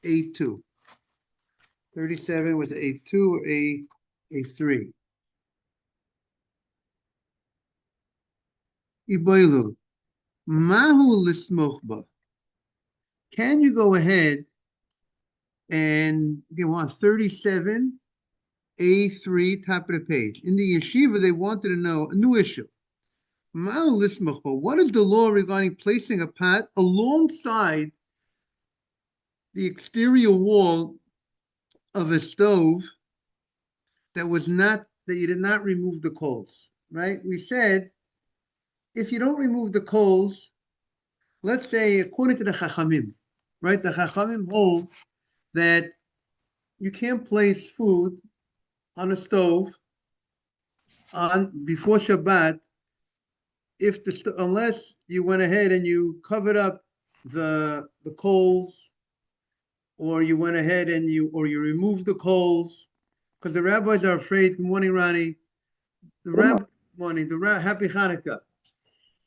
A2. 37 was A2 or A3. Iboilu, mahu lismochba. Can you go ahead and get on 37 A3, top of the page? In the yeshiva, they wanted to know a new issue. Mahu lismochba. What is the law regarding placing a pot alongside the exterior wall of a stove that you did not remove the coals, right? We said if you don't remove the coals, let's say according to the Chachamim, right? The Chachamim hold that you can't place food on a stove on before Shabbat if unless you went ahead and you covered up the coals, or you went ahead and you removed the coals, because the rabbis are afraid. Good morning, Ronnie. Happy Hanukkah.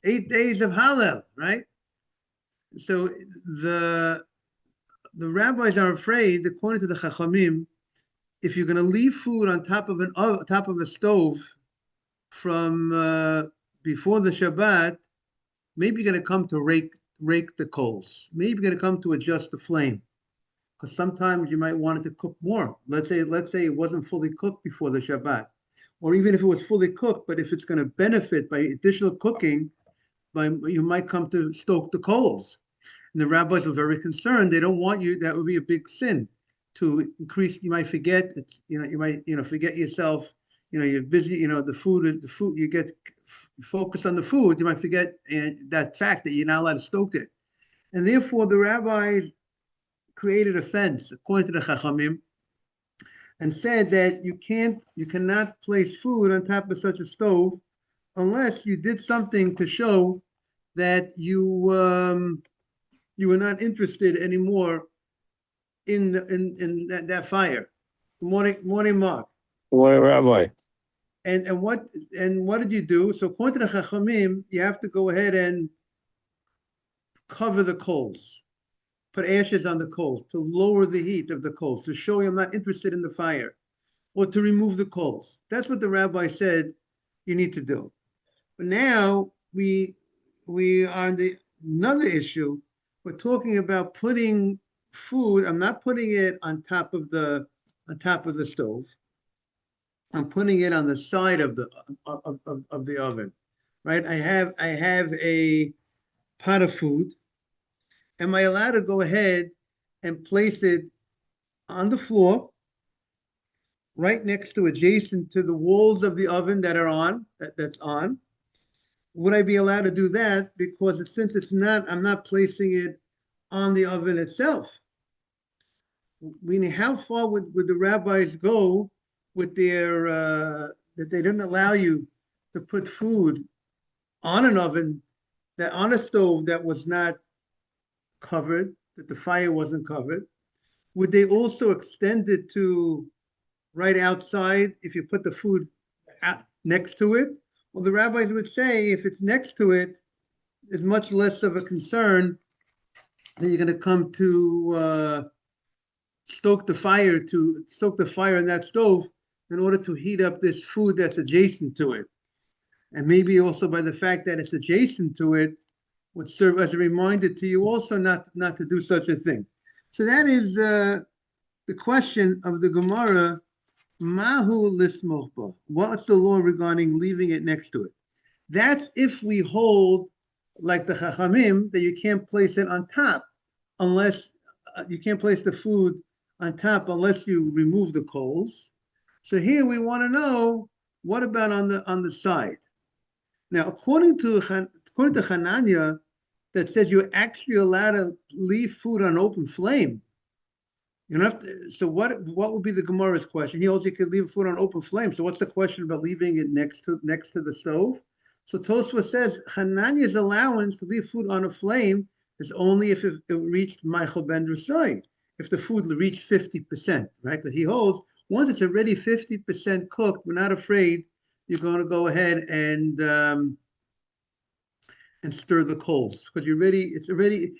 8 days of Hallel, right? So the rabbis are afraid, according to the Chachamim, if you're going to leave food on top of a stove from before the Shabbat, maybe you're going to come to rake the coals. Maybe you're going to come to adjust the flame, because sometimes you might want it to cook more. Let's say it wasn't fully cooked before the Shabbat, or even if it was fully cooked, but if it's going to benefit by additional cooking, you might come to stoke the coals. And the rabbis were very concerned. They don't want you. That would be a big sin to increase. You might forget. You might forget yourself. You're busy. The food. You get focused on the food. You might forget that fact that you're not allowed to stoke it. And therefore, the rabbis created a fence, according to the Chachamim, and said that you cannot place food on top of such a stove unless you did something to show that you were not interested anymore in that fire. Good morning, Mark. Good morning, Rabbi. And what did you do? So according to the Chachamim, you have to go ahead and cover the coals, put ashes on the coals to lower the heat of the coals, to show you're not interested in the fire, or to remove the coals. That's what the rabbi said you need to do. But now we are on another issue. We're talking about putting food. I'm not putting it on top of the stove. I'm putting it on the side of the oven, right? I have a pot of food. Am I allowed to go ahead and place it on the floor, right next to, adjacent to the walls of the oven that's on? Would I be allowed to do that? Because since I'm not placing it on the oven itself. Meaning, how far would the rabbis go with their that they didn't allow you to put food on an oven, on a stove that was not covered, that the fire wasn't covered? Would they also extend it to right outside if you put the food next to it? Well, the rabbis would say if it's next to it, is much less of a concern that you're going to come to stoke the fire in that stove in order to heat up this food that's adjacent to it. And maybe also by the fact that it's adjacent to it would serve as a reminder to you also not to do such a thing. So that is the question of the Gemara. Mahu lismochba. What's the law regarding leaving it next to it? That's if we hold, like the Chachamim, that you can't place it on top unless you can't place the food on top unless you remove the coals. So here we want to know, what about on the side? Now, according to Hananya, that says you're actually allowed to leave food on open flame. You don't have to, so what would be the Gemara's question? He also could leave food on open flame. So what's the question about leaving it next to the stove? So Tosfos says Hananya's allowance to leave food on a flame is only if it reached Michael ben Drusai, if the food reached 50%, right? Because he holds once it's already 50% cooked, we're not afraid you're going to go ahead and stir the coals, because it's already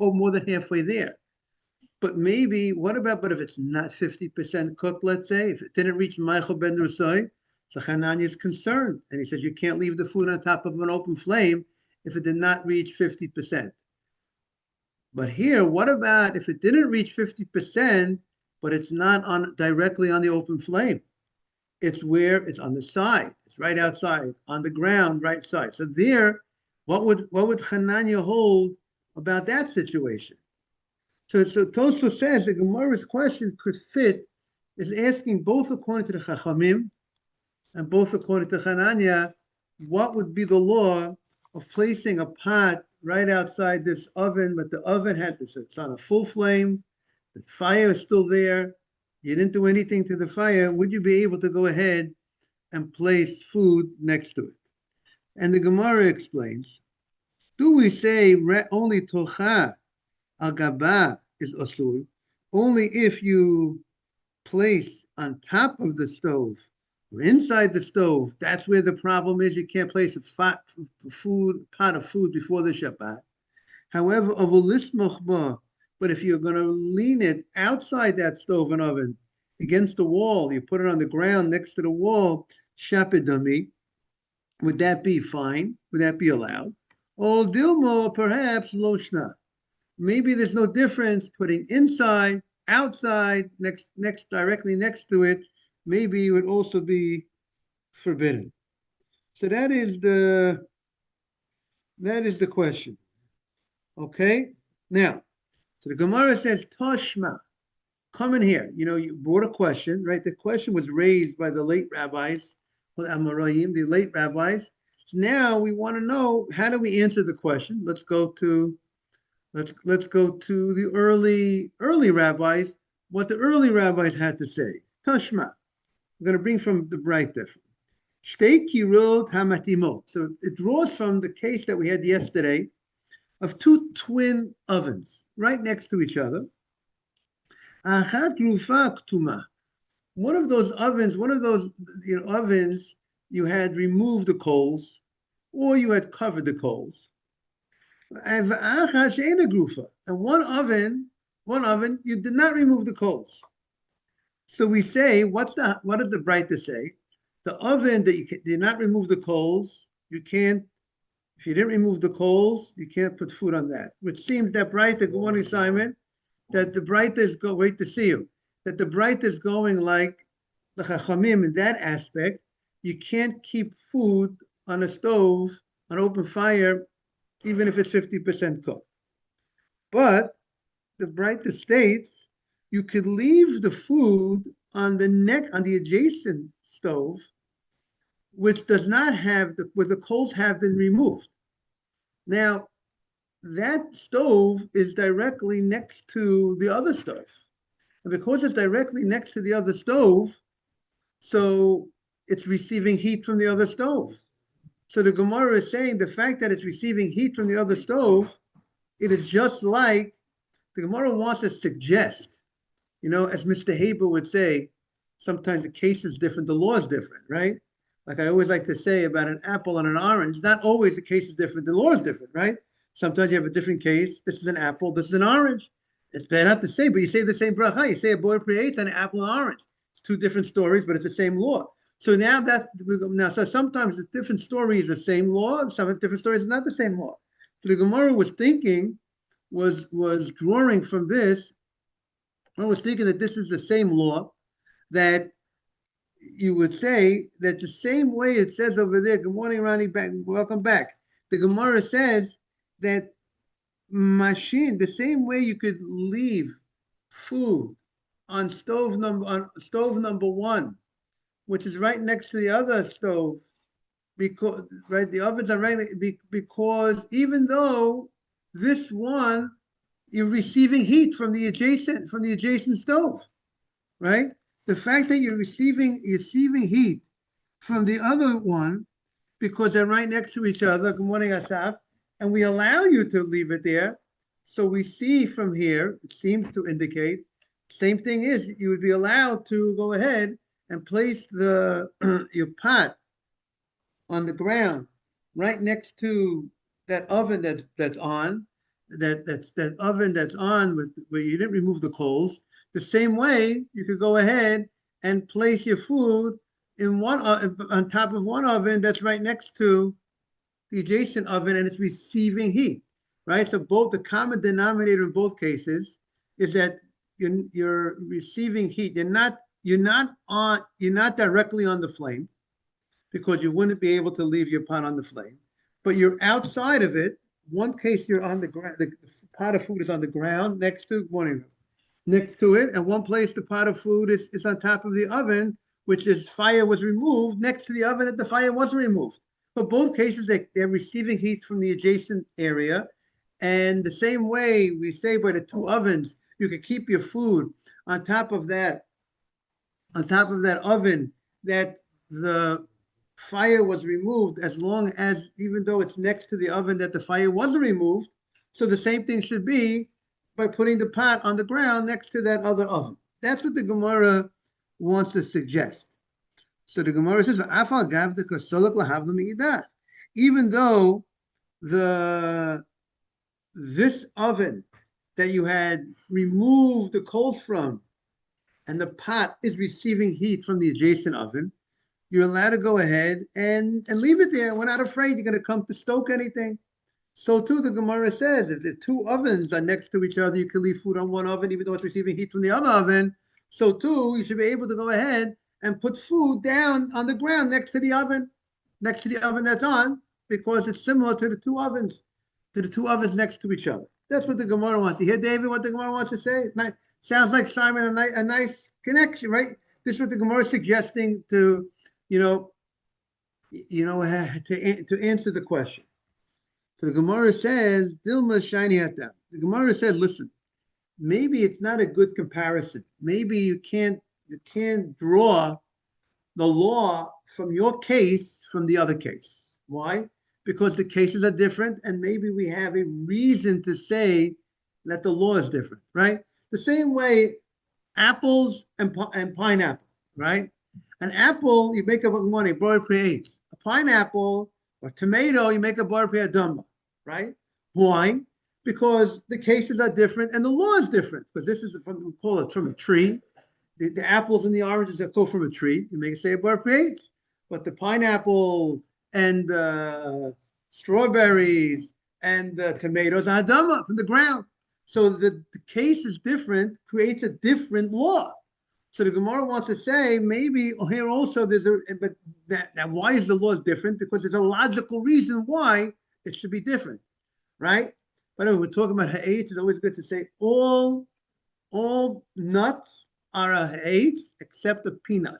more than halfway there. But maybe, what about, but if it's not 50% cooked, let's say, if it didn't reach Michael ben Rusai, so Hananya is concerned. And he says, you can't leave the food on top of an open flame if it did not reach 50%. But here, what about if it didn't reach 50%, but it's not on directly on the open flame? It's where it's on the side. It's right outside, on the ground, right side. So there, what would Hananya hold about that situation? So Tosfos says the Gemara's question could fit, is asking both according to the Chachamim and both according to Hananya, what would be the law of placing a pot right outside this oven, but the oven it's on a full flame, the fire is still there, you didn't do anything to the fire, would you be able to go ahead and place food next to it? And the Gemara explains, do we say only tocha al-gaba is asur, only if you place on top of the stove or inside the stove, that's where the problem is. You can't place a pot of food before the Shabbat. However, but if you're going to lean it outside that stove and oven against the wall, you put it on the ground next to the wall, shapidami, would that be fine? Would that be allowed? Or dilmo, perhaps loshna. Maybe there's no difference putting inside, outside, directly next to it. Maybe it would also be forbidden. So that is the question. Okay. Now, so the Gemara says, Toshma, come in here. You brought a question, right? The question was raised by the late rabbis, the late rabbis. So now we want to know, how do we answer the question? Let's go to the early rabbis, what the early rabbis had to say. Tashma. I'm going to bring from the Breita. Shtei kirot hamatimot. So it draws from the case that we had yesterday of two twin ovens right next to each other. Achat grufa ktuma. One of those ovens, you had removed the coals, or you had covered the coals. And one oven, you did not remove the coals. So we say, what does the Breita say? The oven that you did not remove the coals, you can't. If you didn't remove the coals, you can't put food on that. Which seems that Breita, good morning, Simon, that the Breita is wait to see you. That the Breita is going like the Chachamim in that aspect. You can't keep food on a stove, on open fire, even if it's 50% cooked. But the Breita states you could leave the food on the adjacent stove, which does not have where the coals have been removed. Now, that stove is directly next to the other stove. And because it's directly next to the other stove, so it's receiving heat from the other stove. So the Gemara is saying the fact that it's receiving heat from the other stove, it is just like the Gemara wants to suggest, as Mr. Haber would say, sometimes the case is different, the law is different, right? Like I always like to say about an apple and an orange, not always the case is different, the law is different, right? Sometimes you have a different case. This is an apple, this is an orange. They're not the same, but you say the same bracha. You say a boy creates an apple and orange. It's two different stories, but it's the same law. So so sometimes the different story is the same law, and some different stories is not the same law. So the Gemara was thinking, was drawing from this, I was thinking that this is the same law, that you would say that the same way it says over there, good morning, Ronnie, welcome back. The Gemara says that the same way you could leave food on stove number one, which is right next to the other stove, because the ovens are right, because even though this one you're receiving heat from the adjacent stove, right? The fact that you're receiving heat from the other one because they're right next to each other. Good morning, Asaf, and we allow you to leave it there. So we see from here, it seems to indicate, same thing is you would be allowed to go ahead and place your pot on the ground right next to that oven that's on, that oven that's on with where you didn't remove the coals. The same way you could go ahead and place your food in one on top of one oven that's right next to the adjacent oven, and it's receiving heat, right? So both the common denominator in both cases is that you're receiving heat. You're not directly on the flame because you wouldn't be able to leave your pot on the flame, but you're outside of it. One case you're on the ground, the pot of food is on the ground next to it, and one place the pot of food is on top of the oven, which is fire was removed next to the oven that the fire wasn't removed. But both cases, they're receiving heat from the adjacent area. And the same way we say by the two ovens, you can keep your food on top of that oven that the fire was removed, as long as, even though it's next to the oven that the fire wasn't removed. So the same thing should be by putting the pot on the ground next to that other oven. That's what the Gemara wants to suggest. So the Gemara says, even though this oven that you had removed the coals from, and the pot is receiving heat from the adjacent oven, you're allowed to go ahead and leave it there. We're not afraid you're going to come to stoke anything. So too, the Gemara says, if the two ovens are next to each other, you can leave food on one oven, even though it's receiving heat from the other oven. So too, you should be able to go ahead and put food down on the ground next to the oven that's on, because it's similar to the two ovens next to each other. That's what the Gemara wants. You hear, David, what the Gemara wants to say? Sounds like, Simon, a nice connection, right? This is what the Gemara is suggesting to answer the question. So the Gemara says, Dilma shiny at them. The Gemara said, listen, maybe it's not a good comparison. Maybe you can't draw the law from your case from the other case. Why? Because the cases are different, and maybe we have a reason to say that the law is different, right? The same way apples and pineapple, right? An apple, you make up money, bar pre-8. A pineapple or tomato, you make a bar pre-adama, right? Why? Because the cases are different and the law is different. Because this is we call it from a tree. The apples and the oranges that go from a tree, you may say a bar pre-8. But the pineapple and strawberries and tomatoes are adama from the ground. So the case is different, creates a different law. So the Gemara wants to say, maybe here also but why is the law different? Because there's a logical reason why it should be different, right? By the way, we're talking about ha'etz. It's always good to say all nuts are a ha'etz except a peanut.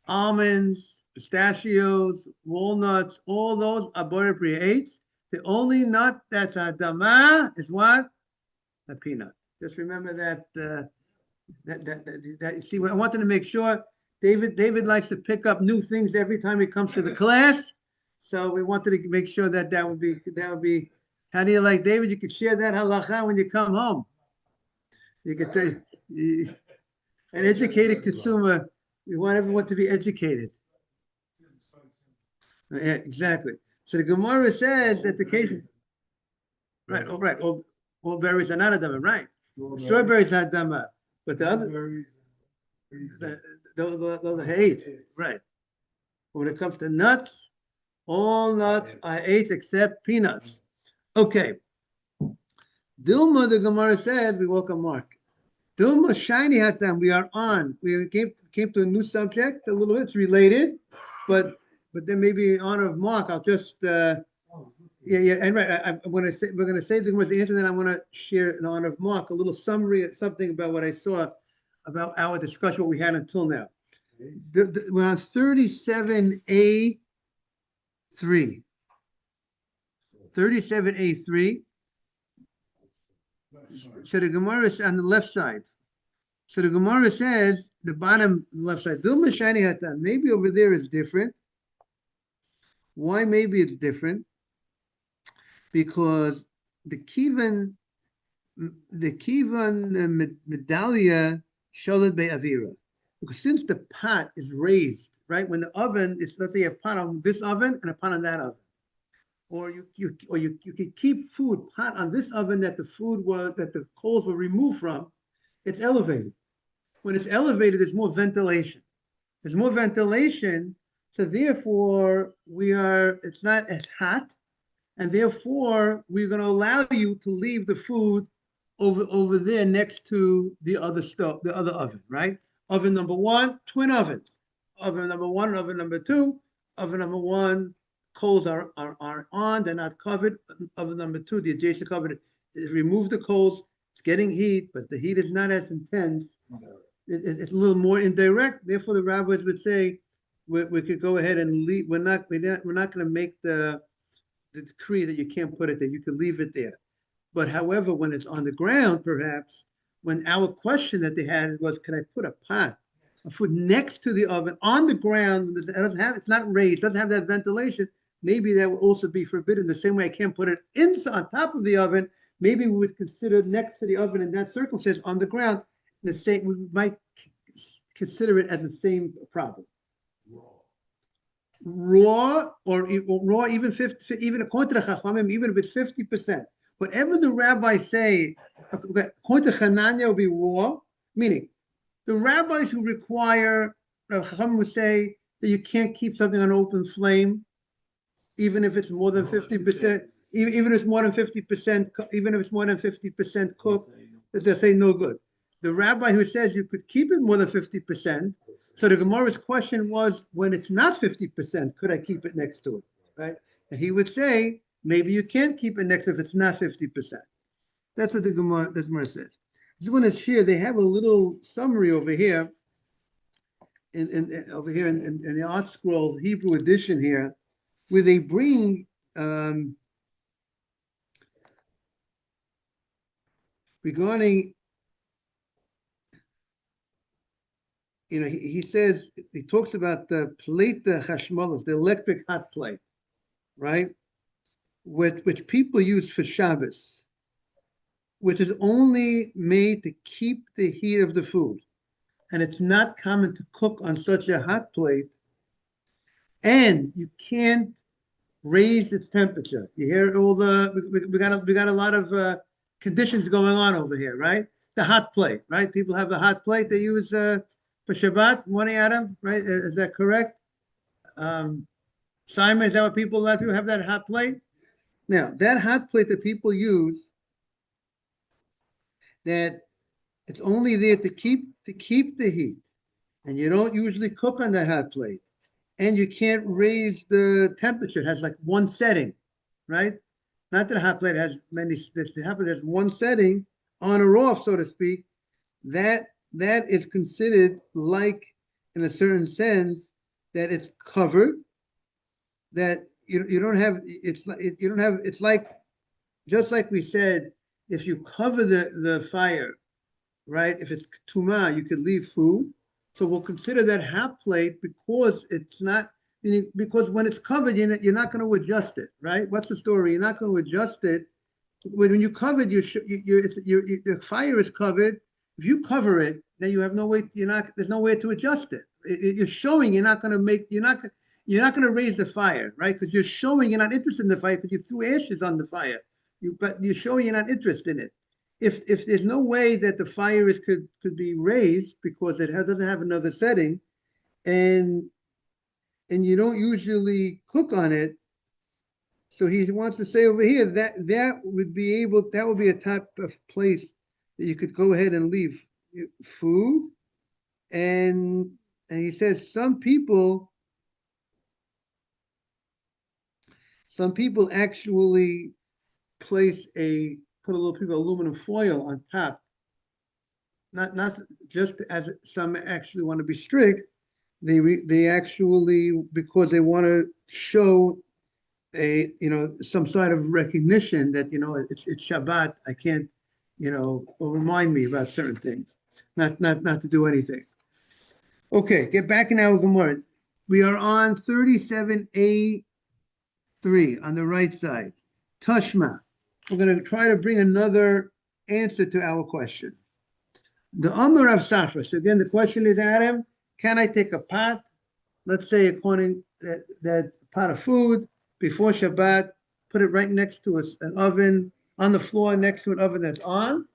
Almonds, pistachios, walnuts, all those are bar pre-8. The only nut that's adama is what? A peanut. Just remember that. See, I wanted to make sure. David likes to pick up new things every time he comes to the class, so we wanted to make sure that would be. How do you like, David? You could share that halacha when you come home. You could an educated consumer. We want everyone to be educated. Yeah, exactly. So the Gemara says that the case, right? All berries are not adama, right? Strawberries are adama, but the other, those are hate, right? When it comes to nuts, all nuts are hate except peanuts. Okay. Dilma, the Gemara says, we welcome Mark. Dilma shiny hatam, we are on. We came to a new subject a little bit. It's related, but then maybe in honor of Mark, I'll just and right. We're going to say the answer, then I want to share in honor of Mark a little summary, something about what I saw about our discussion, what we had until now. We're on 37A3. 37A3. So the Gemara is on the left side. So the Gemara says, the bottom left side, maybe over there is different. Why maybe it's different? Because the kivan medallia sholad be'avira. Because since the pot is raised, right? When the oven is, let's say a pot on this oven and a pot on that oven. or you could keep food hot on this oven that the coals were removed from. It's elevated. When it's elevated, there's more ventilation. There's more ventilation, so therefore it's not as hot, and therefore we're going to allow you to leave the food over there next to the other stove, the other oven, right? Oven number one, twin ovens. Oven number one, oven number two. Oven number one, coals are on, they're not covered. Oven number two, the adjacent covered, remove the coals. It's getting heat, but the heat is not as intense. It's a little more indirect. Therefore, the rabbis would say we could go ahead and leave. We're not going to make the decree that you can't put it there. You can leave it there. But however, when it's on the ground, perhaps when our question that they had was, can I put a pot of food next to the oven on the ground? It's not raised, doesn't have that ventilation. Maybe that would also be forbidden. The same way I can't put it inside on top of the oven. Maybe we would consider next to the oven in that circumstance on the ground. The same, we might consider it as the same problem. Raw or raw, even 50, even according to the Chachamim, even if it's 50%. Whatever the rabbis say, according to Hananya, will be raw, meaning the rabbis who require, Chachamim would say that you can't keep something on open flame, even if it's more than 50%, even if it's more than 50%, even if it's more than 50% cooked, they say no good. The rabbi who says you could keep it more than 50%, so the Gemara's question was, when it's not 50%, could I keep it next to it, right? And he would say, maybe you can't keep it next to it if it's not 50%. That's what the Gemara says. I just want to share, they have a little summary over here, in the Art Scroll Hebrew edition here, where they bring regarding, he says, he talks about the plate, the chashmalov, the electric hot plate, right? Which people use for Shabbos, which is only made to keep the heat of the food. And it's not common to cook on such a hot plate. And you can't raise its temperature. You hear all we got a lot of conditions going on over here, right? The hot plate, right? People have the hot plate they use for Shabbat, morning, Adam, right? Is that correct? Simon, is that what a lot of people have that hot plate? Now, that hot plate that people use, that it's only there to keep the heat, and you don't usually cook on that hot plate, and you can't raise the temperature. It has like one setting, right? Not that a hot plate has many. The hot plate has one setting, on or off, so to speak. That is considered like, in a certain sense, that it's covered. That you don't have. You don't have. It's like, just like we said, if you cover the fire, right? If it's tumah, you could leave food. So we'll consider that hot plate because it's not, because when it's covered, you're not going to adjust it, right? What's the story? You're not going to adjust it. When you cover it, the fire is covered. If you cover it, then you have no way. There's no way to adjust it. You're showing you're not going to raise the fire, right? Because you're showing you're not interested in the fire because you threw ashes on the fire. But you're showing you're not interested in it. If there's no way that the fire could be raised because it doesn't have another setting, and you don't usually cook on it, so he wants to say over here that would be a type of place that you could go ahead and leave food, and he says some people actually put a little piece of aluminum foil on top. Not just as some actually want to be strict. They actually, because they want to show some sort of recognition that it's Shabbat. I can't or remind me about certain things. Not to do anything. Okay, get back in our Gemara. We are on 37A3 on the right side. Tashma. We're going to try to bring another answer to our question. The Amar of Safra. So again, the question is, Adam, can I take a pot? Let's say according that pot of food before Shabbat, put it right next to us, an oven on the floor next to an oven that's on.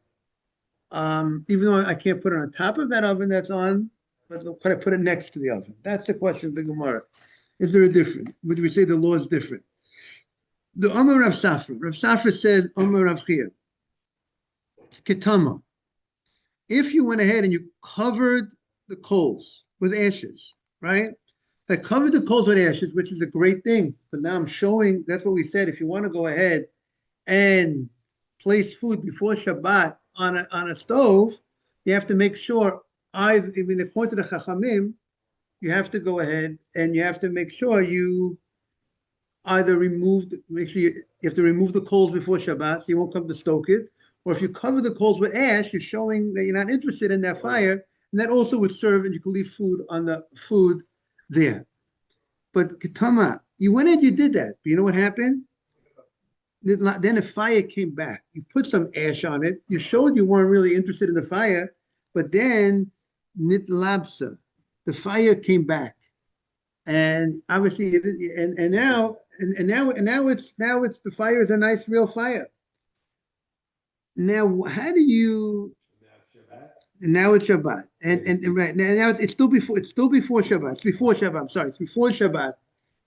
Even though I can't put it on top of that oven that's on, but could I put it next to the oven? That's the question of the Gemara. Is there a difference? Would we say the law is different? The Omer Rav Safra said, Omer Rav Chia, Ketama. If you went ahead and you covered the coals with ashes, right? I covered the coals with ashes, which is a great thing. But now I'm showing, that's what we said. If you want to go ahead and place food before Shabbat on a stove, you have to make sure, even according to the Chachamim, you have to go ahead and you have to make sure you either make sure you have to remove the coals before Shabbat so you won't come to stoke it, or if you cover the coals with ash, you're showing that you're not interested in that fire, and that also would serve, and you can leave food on the food there. But Ketama, you went and you did that, but you know what happened? Then a fire came back. You put some ash on it. You showed you weren't really interested in the fire, but then nitlabsa, the fire came back, and obviously, now it's the fire is a nice real fire. Now, how do you? And now it's Shabbat, and right now it's still before Shabbat. It's before Shabbat. I'm sorry, it's before Shabbat.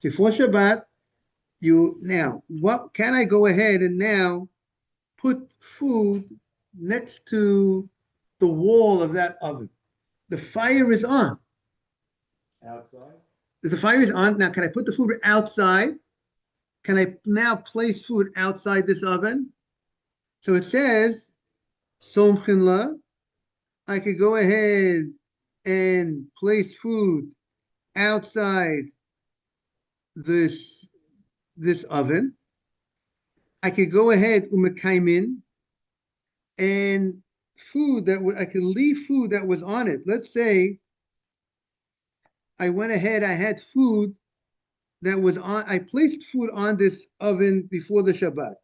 It's before Shabbat. What can I go ahead and now put food next to the wall of that oven? The fire is on. Outside? The fire is on. Now, can I put the food outside? Can I now place food outside this oven? So it says, Somchin la. I could go ahead and place food outside this oven. I could go ahead umekaimin and I could leave food that was on it. Let's say I went ahead, I had food that was on, I placed food on this oven before the Shabbat.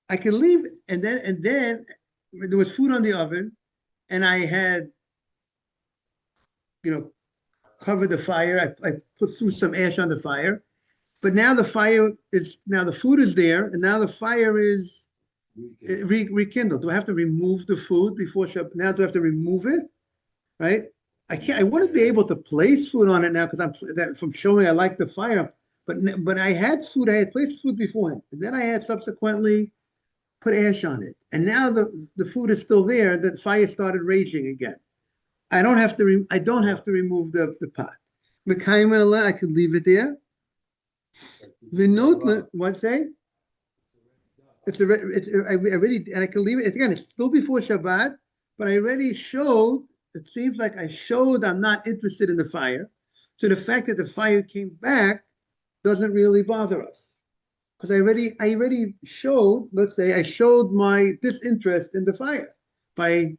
I could leave, and then there was food on the oven, and I had, covered the fire. I threw some ash on the fire, but now the food is there, and now the fire is rekindled. Do I have to remove the food before Shabbat? Now do I have to remove it? Right? I wouldn't be able to place food on it now because from showing I like the fire. But I had food. I had placed food beforehand, and then I had subsequently put ash on it, and now the food is still there. The fire started raging again. I don't have to remove the pot. I could leave it there. What say? I already, and I can leave it again. It's still before Shabbat, but I already showed. It seems like I showed I'm not interested in the fire. So the fact that the fire came back doesn't really bother us, because I already showed. Let's say I showed my disinterest in the fire by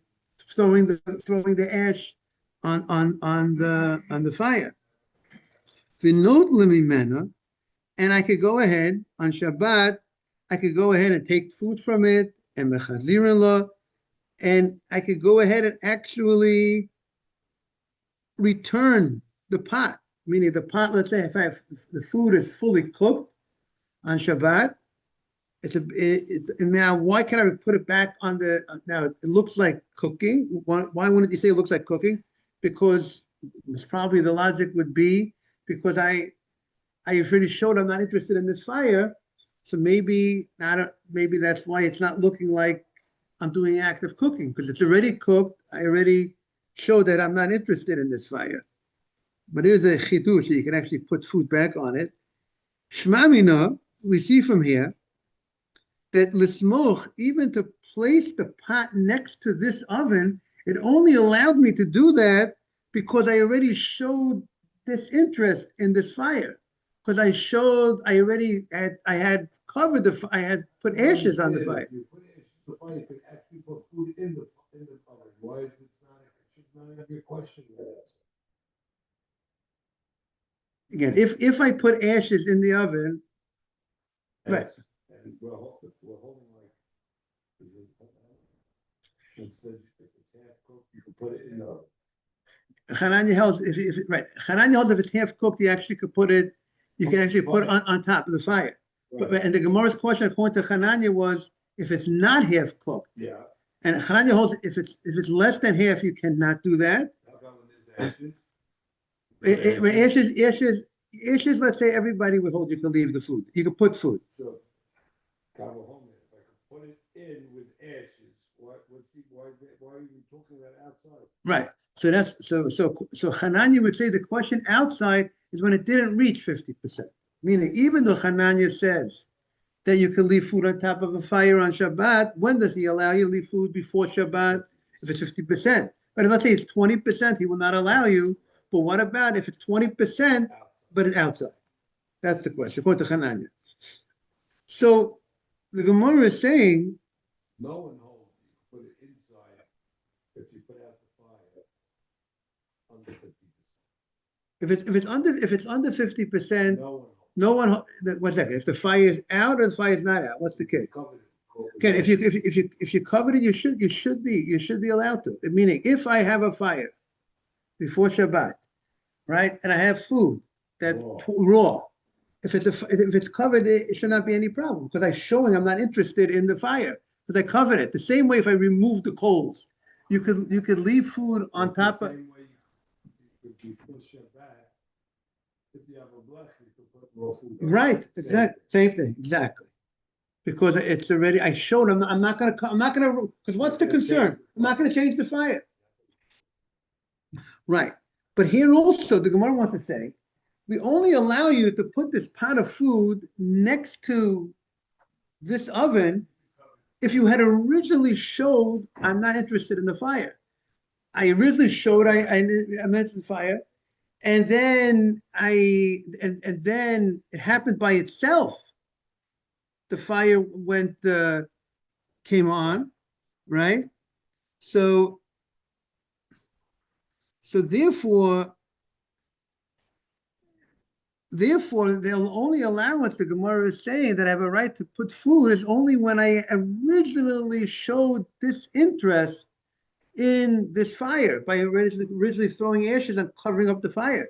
throwing the ash on the fire. V'not lemimena, and I could go ahead on Shabbat. I could go ahead and take food from it and mechazirin lo, and I could go ahead and actually return the pot. Meaning the pot. Let's say if the food is fully cooked on Shabbat, now why can't I put it back on the? Now it looks like cooking. Why wouldn't you say it looks like cooking? Because it's probably the logic would be because I already showed I'm not interested in this fire, so maybe that's why it's not looking like I'm doing active cooking, because it's already cooked. I already showed that I'm not interested in this fire. But here's a chidush, you can actually put food back on it. Shmamina, we see from here that lismoch, even to place the pot next to this oven, it only allowed me to do that because I already showed this interest in this fire. Because I had covered I had put ashes on the fire. You put ashes on the fire, you could actually put food in the oven. Why is it not a question? Again, if I put ashes in the oven, right. And we're holding like, instead if it's half cooked, you can put it in the oven. Hananya holds if it's half cooked, you can actually put it on top of the fire. And the Gemara's question according to Hananya was if it's not half cooked. Yeah. And Hananya holds if it's less than half, you cannot do that. How about when there's ashes? When ashes, let's say everybody would hold you can leave the food. You can put food. So, Cabo home, if I could put it in with ashes, why are you talking about outside? Right. So Hananya would say the question outside is when it didn't reach 50%. Meaning, even though Hananya says that you can leave food on top of a fire on Shabbat, when does he allow you to leave food before Shabbat? If it's 50%. But let's say it's 20%, he will not allow you. But what about if it's 20%, but it's outside? That's the question, according to Hananya. So the Gemara is saying, no one holds you put it inside if you put out the fire under 50%. if it's under 50%, no one. 1 second. If the fire is out or the fire is not out, what's the case? Okay, if you covered it, you should be allowed to. Meaning, if I have a fire before Shabbat, right, and I have food that's raw, if it's covered, it should not be any problem because I'm showing I'm not interested in the fire because I covered it. The same way, if I remove the coals, you could leave food on top of. The same way you could put Shabbat. If you have a blech, you could put raw food. Right, exactly, same thing, exactly. Because it's already, I showed him, I'm not gonna, because what's the concern? I'm not gonna change the fire. Right, but here also, the Gemara wants to say, we only allow you to put this pot of food next to this oven if you had originally showed, I'm not interested in the fire. I originally showed, I'm not interested in the fire, and then and then it happened by itself. The fire came on, right? So therefore they'll only allow us, the Gemara is saying, that I have a right to put food is only when I originally showed disinterest in this fire by originally throwing ashes and covering up the fire.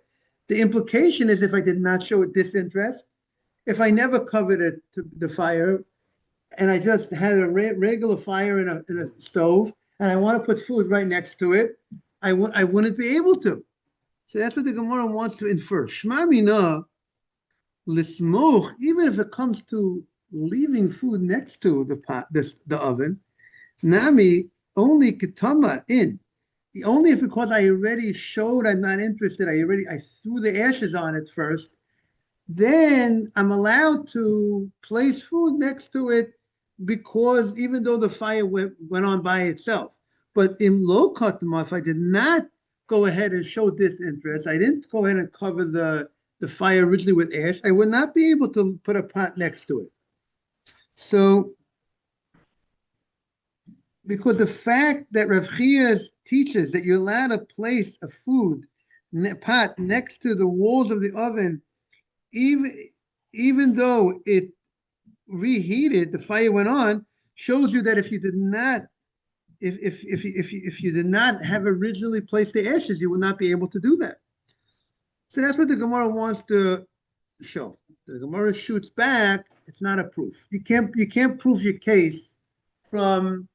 The implication is if I did not show disinterest, if I never covered it to the fire, and I just had a regular fire in a stove, and I want to put food right next to it, I wouldn't be able to. So that's what the Gemara wants to infer. Shma mina lismoch, even if it comes to leaving food next to the pot, the oven, nami only kitama in. Only if because I already showed I'm not interested, I threw the ashes on it first, then I'm allowed to place food next to it because even though the fire went on by itself. But in low katama, if I did not go ahead and show disinterest, I didn't go ahead and cover the fire originally with ash, I would not be able to put a pot next to it. So, because the fact that Rav Chia teaches that you're allowed to place a food pot next to the walls of the oven, even though it reheated, the fire went on, shows you that if you did not, if you did not have originally placed the ashes, you would not be able to do that. So that's what the Gemara wants to show. The Gemara shoots back. It's not a proof. You can't prove your case from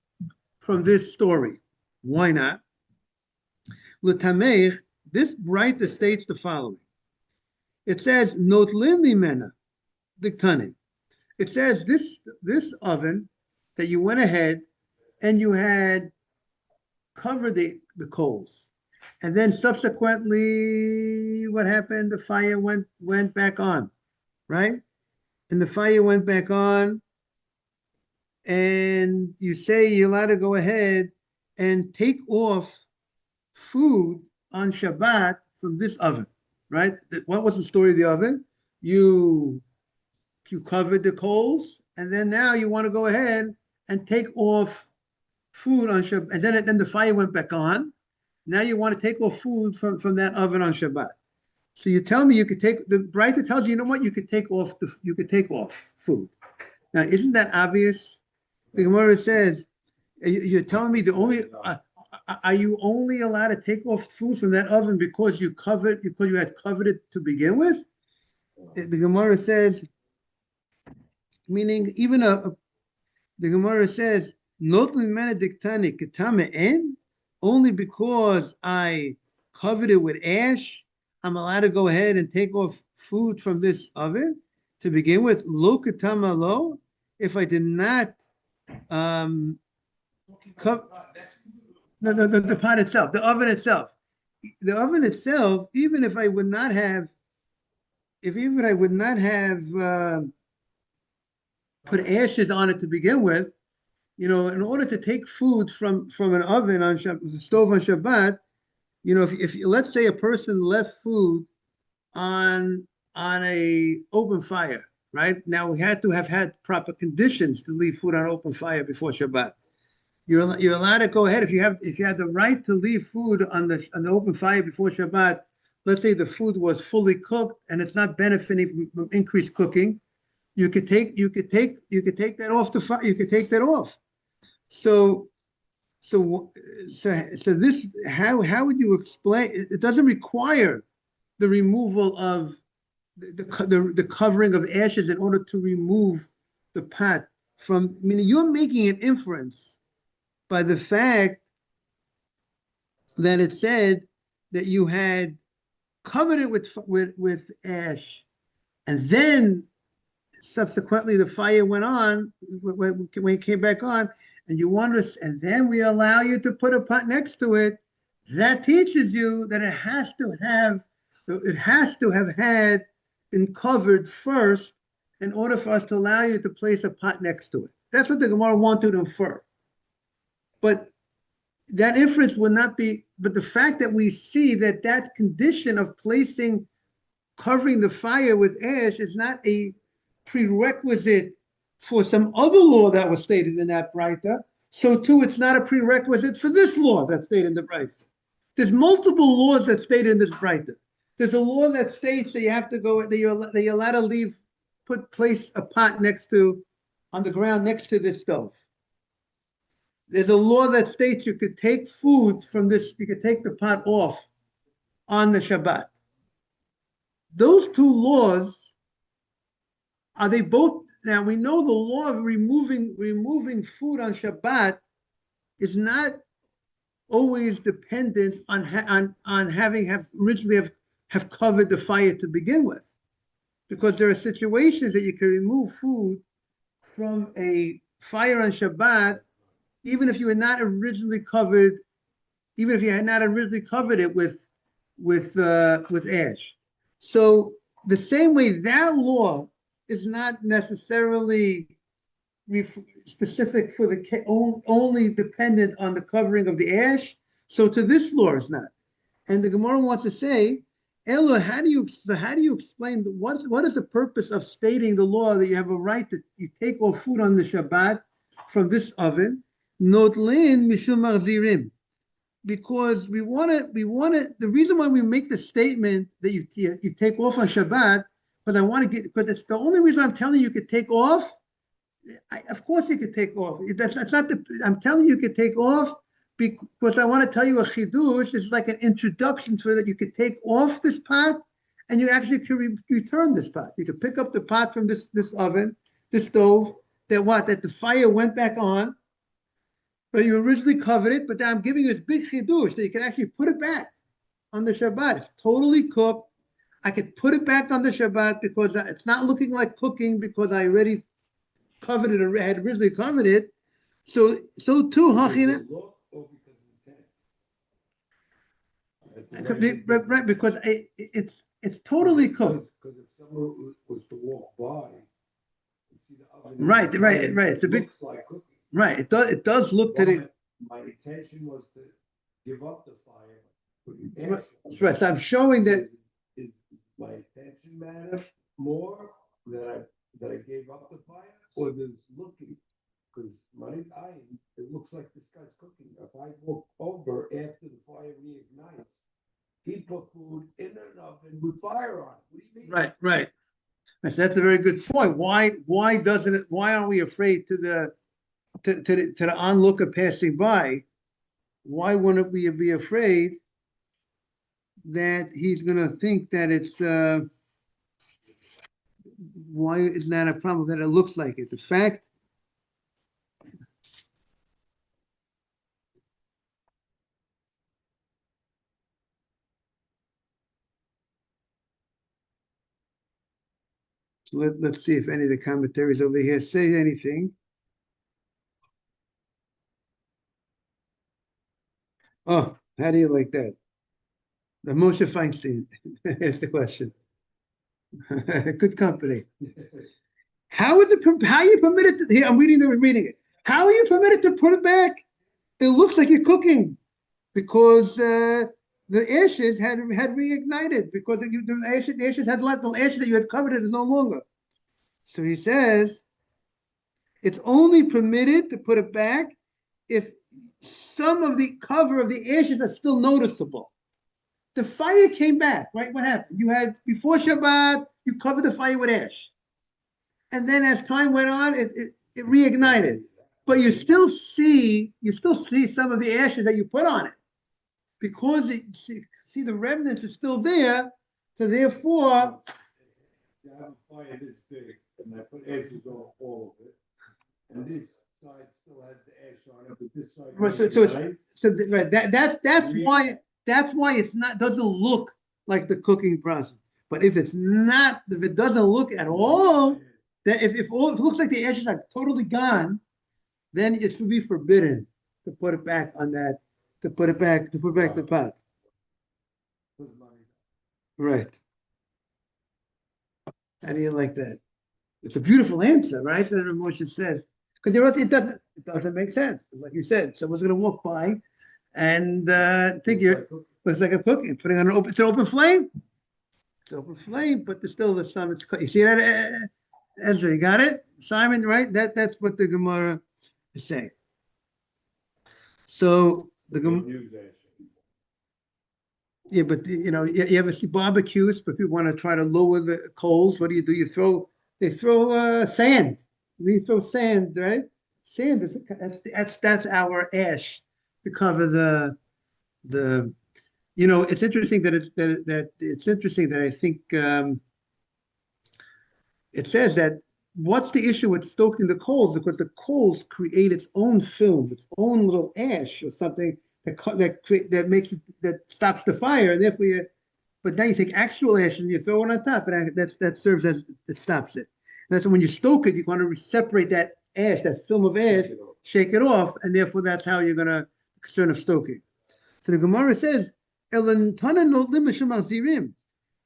this story. Why not? L'tameich, this writer states the following. It says notlin mimena diktani. It says this oven that you went ahead and you had covered the coals, and then subsequently, what happened? The fire went back on, right? And the fire went back on, and you say you're allowed to go ahead and take off food on Shabbat from this oven, right? What was the story of the oven? You covered the coals, and then now you want to go ahead and take off food on Shabbat, and then the fire went back on. Now you want to take off food from that oven on Shabbat. So you tell me you could take, the writer tells you know what, you could take off food. Now isn't that obvious? The Gemara says you're telling me the only are you only allowed to take off food from that oven because you had covered it to begin with? The Gemara says meaning even the Gemara says, "Notlin menediktani ketame en," only because I covered it with ash, I'm allowed to go ahead and take off food from this oven to begin with. Lo ketama lo, if I did not co- the pot itself, the oven itself, even if I would not have, if even I would not have put ashes on it to begin with, in order to take food from an oven on stove on Shabbat, if let's say a person left food on a open fire, right? Now we had to have had proper conditions to leave food on open fire before Shabbat. You're allowed to go ahead if you have the right to leave food on the open fire before Shabbat. Let's say the food was fully cooked and it's not benefiting from increased cooking. You could take that off the fire. You could take that off. So this, how would you explain? It doesn't require the removal of the covering of ashes in order to remove the pot from. I mean, you're making an inference by the fact that it said that you had covered it with ash, and then subsequently the fire went on when it came back on, and you want us, and then we allow you to put a pot next to it. That teaches you that it has to have had been covered first in order for us to allow you to place a pot next to it. That's what the Gemara wanted to infer. But that inference would not be, but the fact that we see that condition of covering the fire with ash is not a prerequisite for some other law that was stated in that Braita, so too it's not a prerequisite for this law that's stated in the Braita. There's multiple laws that state in this Braita. There's a law that states that you have to go, that you're allowed to place a pot on the ground next to this stove. There's a law that states you could take food from this, you could take the pot off on the Shabbat. Those two laws, are they both? Now we know the law of removing food on Shabbat is not always dependent on having originally covered the fire to begin with, because there are situations that you can remove food from a fire on Shabbat even if you had not originally covered it with ash. So the same way that law is not necessarily specific for only dependent on the covering of the ash, so to this law is not. And the Gemara wants to say, Ella, how do you explain what is the purpose of stating the law that you have a right to you take off food on the Shabbat from this oven? Notlin mishum marzirim, because we want to. The reason why we make the statement that you take off on Shabbat, because it's the only reason I'm telling you could take off. Of course you could take off. That's not I'm telling you could take off because I want to tell you a chidush. It's like an introduction so that you could take off this pot and you actually can return this pot. You could pick up the pot from this oven, this stove, that the fire went back on, but you originally covered it, but now I'm giving you this big chidush that you can actually put it back on the Shabbat. It's totally cooked. I could put it back on the Shabbat because it's not looking like cooking because I already covered it, or had originally covered it. So too, Hachina. It could be right because it's totally cooked. Because if someone was to walk by and see the oven, right. It's a big, like cooking. Right. It does look to the. My intention was to give up the fire. Right. So I'm showing that. Is my intention matter more that I gave up the fire, or this looking? Because it looks like this guy's cooking. If I walk over after the fire reignites, he put food in an oven with fire on it. What do you mean? Right. That's a very good point. Why aren't we afraid to the onlooker passing by? Why wouldn't we be afraid that he's going to think that it's why is not a problem that it looks like it? The fact let's see if any of the commentaries over here say anything. Oh, how do you like that? The Moshe Feinstein is the question. Good company. How are you permitted to, here, I'm reading it. How are you permitted to put it back? It looks like you're cooking because the ashes had reignited because the ashes had left, the ashes that you had covered it is no longer. So he says it's only permitted to put it back if some of the cover of the ashes are still noticeable. The fire came back, right? What happened? You had before Shabbat, you covered the fire with ash. And then as time went on, it reignited. But you still see some of the ashes that you put on it because see the remnants are still there. So therefore, You have a fire this big, and I put ashes on all of it, and this side still has the ash on it, but this side. right, right, that's why it's not doesn't look like the cooking process. But if it doesn't look at all, that if it looks like the ashes are totally gone, then it should be forbidden to put it back on that, to put back the pot. Right. How do you like that? It's a beautiful answer, right? That Moshe says. Because it doesn't make sense. Like you said, someone's gonna walk by and think looks like a cookie, putting on it's an open flame. It's an open flame, but there's still the stomach. You see that, Ezra? You got it, Simon? Right? That's what the Gemara is saying. So the Gemara. Yeah, but you ever see barbecues, but people want to try to lower the coals. What do? You they throw sand. We throw sand, right? Sand that's our ash to cover the. It's interesting that I think it says that what's the issue with stoking the coals? Because the coals create its own film, its own little ash or something that makes it, that stops the fire, and therefore but now you take actual ashes and you throw it on top, and that serves as it stops it. And that's when you stoke it, you want to separate that ash, that film of ash, shake it off, and therefore that's how you're gonna concern of stoking. So the Gemara says,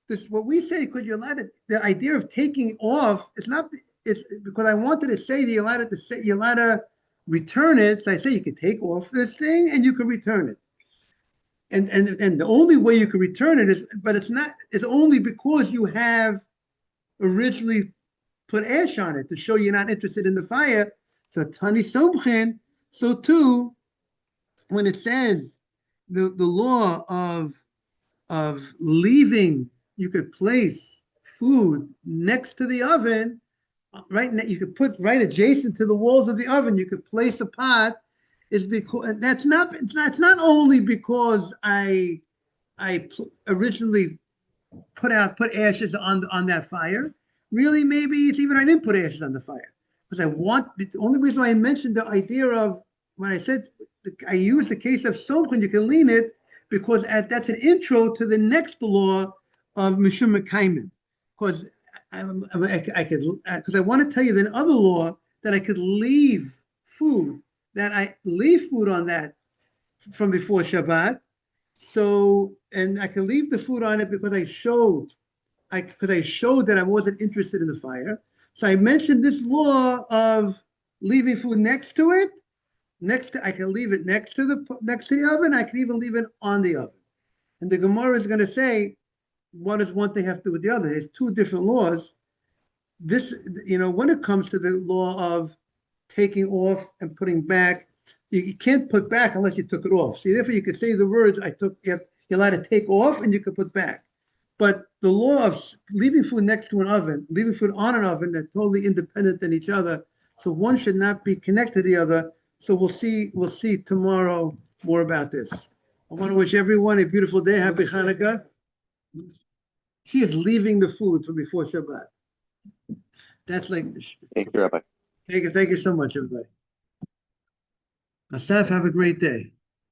this what we say because you're allowed to, the idea of taking off, it's because I wanted to say that you're allowed to return it. So I say you can take off this thing and you can return it. And the only way you can return it is, but it's only because you have originally put ash on it to show you're not interested in the fire. So Tani Somchen, so too, when it says the law of leaving, you could place food next to the oven, right? You could put right adjacent to the walls of the oven, you could place a pot, is because it's not only because I originally put ashes on that fire. Really, maybe it's even I didn't put ashes on the fire because the only reason why I mentioned the idea of when I said I used the case of something you can lean it because that's an intro to the next law of Mishum Mekayim. Because I could because I want to tell you the other law that I could leave food on that from before Shabbat. So, and I can leave the food on it because I showed that I wasn't interested in the fire. So I mentioned this law of leaving food next to it. I can leave it next to the oven. I can even leave it on the oven. And the Gemara is going to say, what does one thing have to do with the other? There's two different laws. This, when it comes to the law of taking off and putting back, you can't put back unless you took it off. See, therefore you could say the words you're allowed to take off and you could put back. But the law of leaving food next to an oven, leaving food on an oven, they're totally independent than each other. So one should not be connected to the other. So we'll see tomorrow more about this. I want to wish everyone a beautiful day. Happy Hanukkah. She is leaving the food from before Shabbat. That's like, Thank you, Rabbi. thank you so much, everybody. Asaf, have a great day.